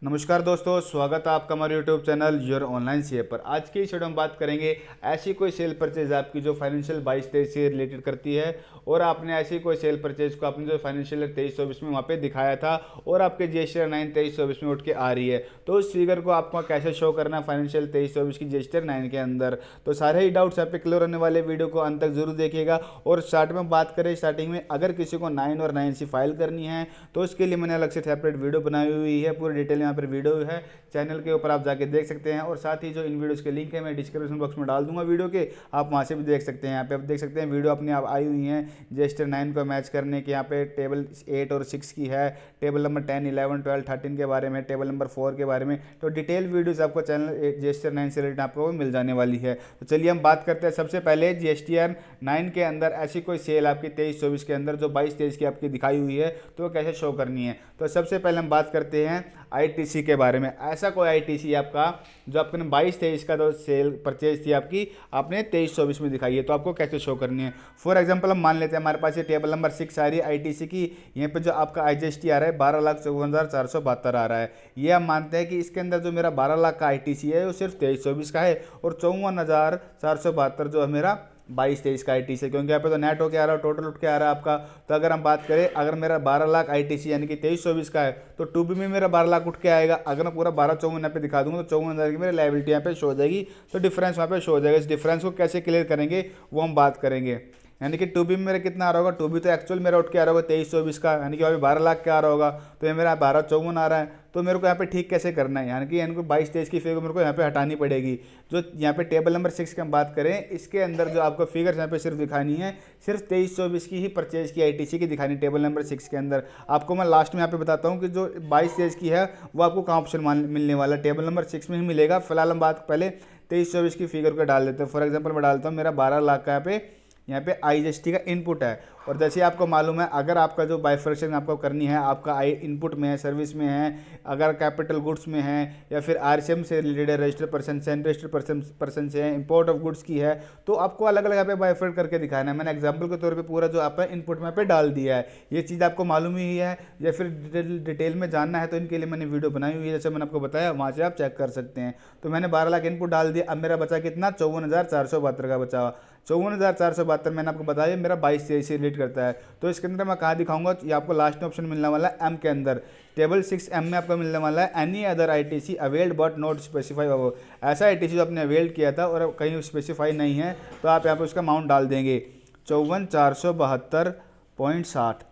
नमस्कार दोस्तों, स्वागत है आपका हमारे YouTube channel your online CA पर। आज की इस वीडियो में बात करेंगे ऐसी कोई सेल परचेज आपकी जो फाइनेंशियल 22-23 से रिलेटेड करती है और आपने ऐसी कोई सेल परचेज को आपने जो फाइनेंशियल 23-24 में वहाँ पे दिखाया था और आपके जीएसटी 9 23-24 में उठ के आ रही है, तो उस फिगर को आपको कैसे शो करना है फाइनेंशियल 23-24 की जीएसटी 9 के अंदर। तो सारे ही डाउट्स यहाँ पे क्लियर होने वाले, वीडियो को अंत तक जरूर देखिएगा। और स्टार्ट में बात करें, स्टार्टिंग में अगर किसी को 9 और 9C फाइल करनी है तो उसके लिए मैंने अलग से सेपरेट वीडियो बनाई हुई है, पूरी डिटेल यहाँ पर वीडियो है, चैनल के ऊपर आप जाके देख सकते हैं। और साथ ही जो इन वीडियोस के लिंक है मैं डिस्क्रिप्शन बॉक्स में डाल दूंगा वीडियो के, आप वहाँ से भी देख सकते हैं। यहाँ पे आप देख सकते हैं वीडियो अपनी आप आई हुई हैं जीएसटी 9 को मैच करने के। यहाँ पे टेबल 8 और 6 की है, टेबल नंबर 10, 11, 12, 13 के बारे में, टेबल नंबर 4 के बारे में। तो डिटेल वीडियोस आपको चैनल जीएसटी 9 से रिलेटेड आपको मिल जाने वाली है। तो चलिए हम बात करते हैं। सबसे पहले जीएसटी 9 के अंदर ऐसी कोई सेल आपकी 23-24 के अंदर जो 22-23 की आपकी दिखाई हुई है तो वो कैसे शो करनी है। तो सबसे पहले हम बात करते हैं आईटीसी के बारे में। ऐसा कोई आईटीसी आपका जो आपने 22-23 का जो सेल परचेज थी आपकी, आपने 23-24 में दिखाई है, तो आपको कैसे शो करनी है। फॉर एग्जांपल हम मान लेते हैं हमारे पास ये टेबल नंबर 6 आ रही है आईटीसी की। यहाँ पे जो आपका आईजीएसटी आ रहा है 12,54,472 आ रहा है। ये हम मानते हैं कि इसके अंदर जो मेरा 12 लाख का आईटीसी है वो सिर्फ 23-24 का है और 54,472 जो है मेरा 22-23 का आईटीसी है, क्योंकि यहाँ पे तो नेट होके आ रहा है, टोटल उठ के आ रहा है आपका। तो अगर हम बात करें, अगर मेरा 12 लाख आईटीसी यानी कि 23-24 का है तो टू बी में मेरा 12 लाख उठ के आएगा। अगर मैं पूरा 12-54 यहाँ पे दिखा दूंगा तो 54,000 की मेरी लायबिलिटी यहाँ पे शो हो जाएगी, तो डिफरेंस वहाँ पे शो हो जाएगा। इस डिफरेंस को कैसे क्लियर करेंगे वो हम बात करेंगे। यानी कि टू बी में मेरा कितना आ रहा होगा, टू बी तो एक्चुअल मेरा उठ के आ रहा होगा 23-24 का, यानी कि अभी 12 लाख का आ रहा होगा, तो ये मेरा 12-54 आ रहा है। तो मेरे को यहाँ पे ठीक कैसे करना है, यानी कि इनको 22-23 की फिगर मेरे को यहाँ पे हटानी पड़ेगी। जो यहाँ पे टेबल नंबर 6 की हम बात करें, इसके अंदर जो आपको फिगर्स यहाँ पे सिर्फ दिखानी है, सिर्फ 23-24 की ही परचेज की आईटीसी की दिखानी टेबल नंबर 6 के अंदर। आपको मैं लास्ट में यहाँ पे बताता हूँ कि जो 22-23 की है वो आपको कहाँ ऑप्शन मिलने वाला है, टेबल नंबर 6 में ही मिलेगा। फिलहाल हम बात पहले 23-24 की फिगर को डाल देते हैं। फॉर एग्जाम्पल मैं डालता हूँ मेरा 12 लाख का यहाँ पे आईजीएसटी का इनपुट है। और जैसे आपको मालूम है, अगर आपका जो बाइफर्केशन आपको करनी है, आपका आई इनपुट में है, सर्विस में है, अगर कैपिटल गुड्स में है, या फिर आरसीएम से रिलेटेड रजिस्टर्ड पर्सन से, रजिस्टर्ड पर्सन से है, इंपोर्ट ऑफ गुड्स की है, तो आपको अलग अलग यहाँ पे बाइफर्केट करके दिखाना है। मैंने एग्जांपल के तौर पे पूरा जो आपका इनपुट में पे डाल दिया है। ये चीज़ आपको मालूम ही है, या फिर डिटेल में जानना है तो इनके लिए मैंने वीडियो बनाई हुई है, जैसे मैंने आपको बताया, वहाँ से आप चेक कर सकते हैं। तो मैंने 12 लाख इनपुट डाल दिया। अब मेरा बचा कितना, 54,472 का बचा। 54,472 मैंने आपको बताया मेरा 22-23 से रिलेट करता है। तो इसके अंदर मैं कहाँ दिखाऊंगा, ये आपको लास्ट में ऑप्शन मिलने वाला है एम के अंदर। टेबल 6 एम में आपको मिलने वाला है any other ITC availed but not specify. ऐसा आईटीसी जो आपने अवेल्ड किया था और कहीं स्पेसिफाई नहीं है, तो आप यहाँ पे उसका अमाउंट डाल देंगे 54,472.60।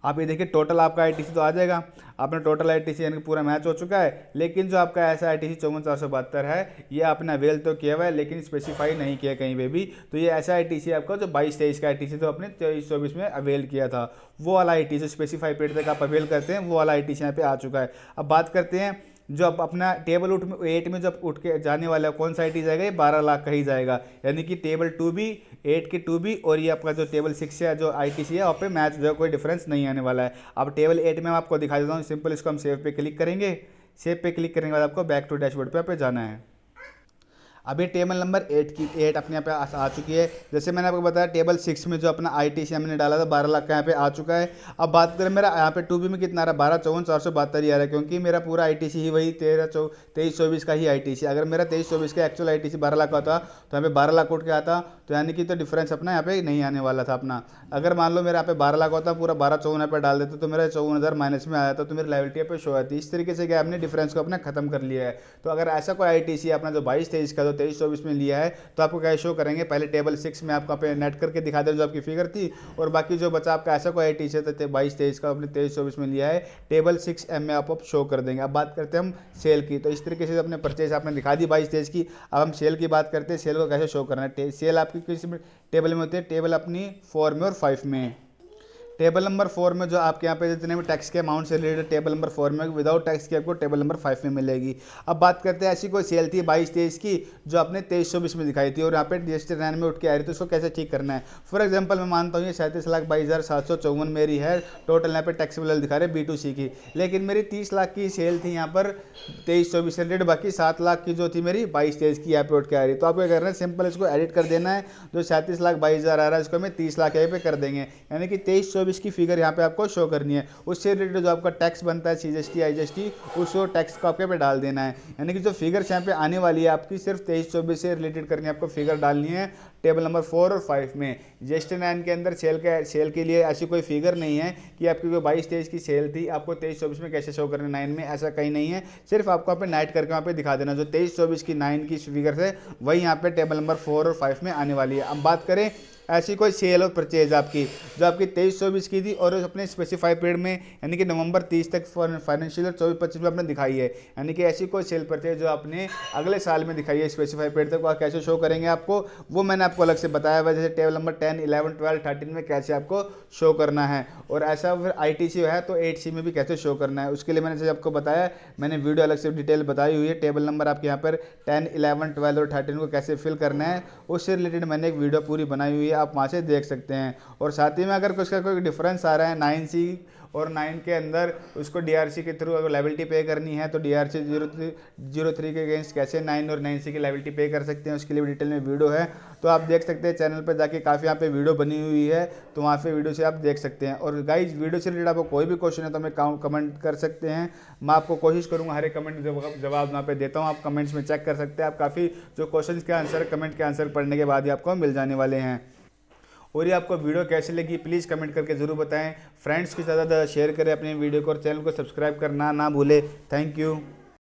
आप ये देखिए टोटल आपका आईटीसी तो आ जाएगा। आपने टोटल आईटीसी यानी कि पूरा मैच हो चुका है, लेकिन जो आपका ऐसा आईटीसी 54,472 है, ये आपने अवेल तो किया हुआ है लेकिन स्पेसिफाई नहीं किया कहीं पे भी। तो ये ऐसा आईटीसी आपका जो 22-23 का आईटीसी तो आपने 23-24 में अवेल किया था, वो वाला आईटीसी स्पेसिफाई पीरियड तक आप अवेल करते हैं, वो वाला आईटीसी यहाँ पे आ चुका है। अब बात करते हैं जो अब अपना टेबल 8 में जब उठ के जाने वाला है, कौन सा आईटी जाएगा, ये 12 लाख का ही जाएगा। यानी कि टेबल 2B 8 के 2B और ये आपका जो टेबल 6 है जो आईटीसी है वहाँ पे मैच जो कोई डिफरेंस नहीं आने वाला है। अब टेबल 8 में मैं आपको दिखा देता हूँ। सिंपल इसको हम सेव पे क्लिक करेंगे। सेव पे क्लिक करने के बाद आपको बैक टू डैशबोर्ड पे जाना है। अभी टेबल नंबर 8 अपने यहाँ पे आ चुकी है। जैसे मैंने आपको बताया टेबल 6 में जो अपना आईटीसी हमने डाला था 12 लाख का यहाँ पे आ चुका है। अब बात करें मेरा यहाँ पे 2B में कितना आ रहा है, 12,54,472 ही आ रहा है, क्योंकि मेरा पूरा आईटीसी ही वही 23-24 का ही आईटीसी। अगर मेरा 23-24 का एक्चुअल आईटीसी 12 लाख का होता तो यहाँ पे 12 लाख उठ के आता, तो यानी कि तो डिफरेंस अपना यहाँ पे नहीं आने वाला था अपना। अगर मान लो मेरा यहाँ पे 12 लाख होता, पूरा 12-54 यहाँ पे डाल देते तो मेरा 54,000 माइनस में आया था, तो मेरी लायबिलिटी यहाँ पे शो आती। इस तरीके से क्या आपने डिफरेंस को अपना खत्म कर लिया है। तो अगर ऐसा कोई आईटीसी अपना जो 22-23 का जो 23-24 में लिया है, तो आपको क्या शो करेंगे, पहले टेबल 6 में आपको पे नेट करके दिखा दे जो आपकी फिगर थी, और बाकी जो बचा आपका ऐसा कोई आईटीसी है 22-23 का अपने 23-24 में लिया है, टेबल 6M में आप शो कर देंगे। अब बात करते हैं हम सेल की। तो इस तरीके से अपने परचेज आपने दिखा दी 22-23 की। अब हम सेल की बात करते हैं, सेल को कैसे शो करना है। सेल आपकी किस टेबल में होती है, टेबल अपनी 4 में और 5 में। टेबल नंबर 4 में जो आपके यहाँ पे जितने भी टैक्स के अमाउंट से रिलेटेड टेबल नंबर 4 में, विदाउट टैक्स की आपको टेबल नंबर 5 में मिलेगी। अब बात करते हैं ऐसी कोई सेल थी 22-23 की जो आपने 23-24 में दिखाई थी और यहाँ पे जीएसटी 9 में उठ के आ रही, तो उसको कैसे ठीक करना है। फॉर एग्जाम्पल मैं मानता हूँ ये 37,22,754 मेरी है टोटल यहाँ पे टैक्सेबल दिखा रहे B2C की, लेकिन मेरी 30 लाख की सेल थी यहाँ पर 23-24 से रिलेटेड, बाकी 7 लाख की जो थी मेरी 22-23 की यहाँ पे उठ के आ रही। तो आप क्या करना है, सिंपल इसको एडिट कर देना है। जो 37,22,000 आ रहा है इसको हमें 30 लाख यहाँ पे कर देंगे, यानी कि 23-24 2024 की फिगर यहाँ पे आपको शो करनी है। उससे रिलेटेड जो आपका टैक्स बनता है CGST IGST, उस टैक्स को आपके पे डाल देना है। यानी कि जो फिगर्स यहाँ पे आने वाली है आपकी सिर्फ 23-24 से रिलेटेड करनी है, आपको फिगर डालनी है टेबल नंबर 4 और 5 में। GST 9 के अंदर सेल के लिए ऐसी कोई फिगर नहीं है कि आपकी कोई 22-23 की सेल थी आपको 23-24 में कैसे शो करना है 9 में, ऐसा कहीं नहीं है। सिर्फ आपको यहाँ पे नाइट करके वहाँ पे दिखा देना, जो 23-24 की 9 की फिगर है वही यहाँ पे टेबल नंबर 4 और 5 में आने वाली है। अब बात करें ऐसी कोई सेल और परचेज आपकी जो आपकी 23-24 की थी और अपने स्पेसिफाई पीरियड में यानी कि नवंबर 30 तक फाइनेंशियल ईयर 24-25 में आपने दिखाई है, यानी कि ऐसी कोई सेल परचेज जो आपने अगले साल में दिखाई है स्पेसिफाई पीरियड तक, वह कैसे शो करेंगे आपको, वो मैंने आपको अलग से बताया हुआ, जैसे टेबल नंबर 10, 11, 12, 13 में कैसे आपको शो करना है। और ऐसा फिर ITC है तो 8C में भी कैसे शो करना है, उसके लिए मैंने जैसे आपको बताया, मैंने वीडियो अलग से डिटेल बताई हुई है। टेबल नंबर आपके यहाँ पर 10, 11, 12 और 13 को कैसे फिल करना है उससे रिलेटेड मैंने एक वीडियो पूरी बनाई हुई है, आप वहाँ से देख सकते हैं। और साथ ही में अगर उसका कोई डिफरेंस आ रहा है 9C और 9 के अंदर उसको DRC के थ्रू अगर लाइबिलिटी पे करनी है तो DRC 03 के अगेंस्ट कैसे 9 और 9C की लाइबिलिटी पे कर सकते हैं, उसके लिए डिटेल में वीडियो है, तो आप देख सकते हैं चैनल पर जाके, काफ़ी यहाँ पे वीडियो बनी हुई है, तो वहाँ पे वीडियो से आप देख सकते हैं। और गाइज वीडियो से रिलेटेड आपको कोई भी क्वेश्चन है तो हमें कमेंट कर सकते हैं, मैं आपको कोशिश करूँगा हर एक कमेंट जवाब वहाँ पे देता हूँ, आप कमेंट्स में चेक कर सकते हैं। आप काफ़ी जो क्वेश्चन के आंसर कमेंट के आंसर पढ़ने के बाद ही आपको मिल जाने वाले हैं। और ये आपको वीडियो कैसी लगी प्लीज़ कमेंट करके ज़रूर बताएं, फ्रेंड्स के साथ ज़्यादा शेयर करें अपने वीडियो को और चैनल को सब्सक्राइब करना ना भूलें। Thank you.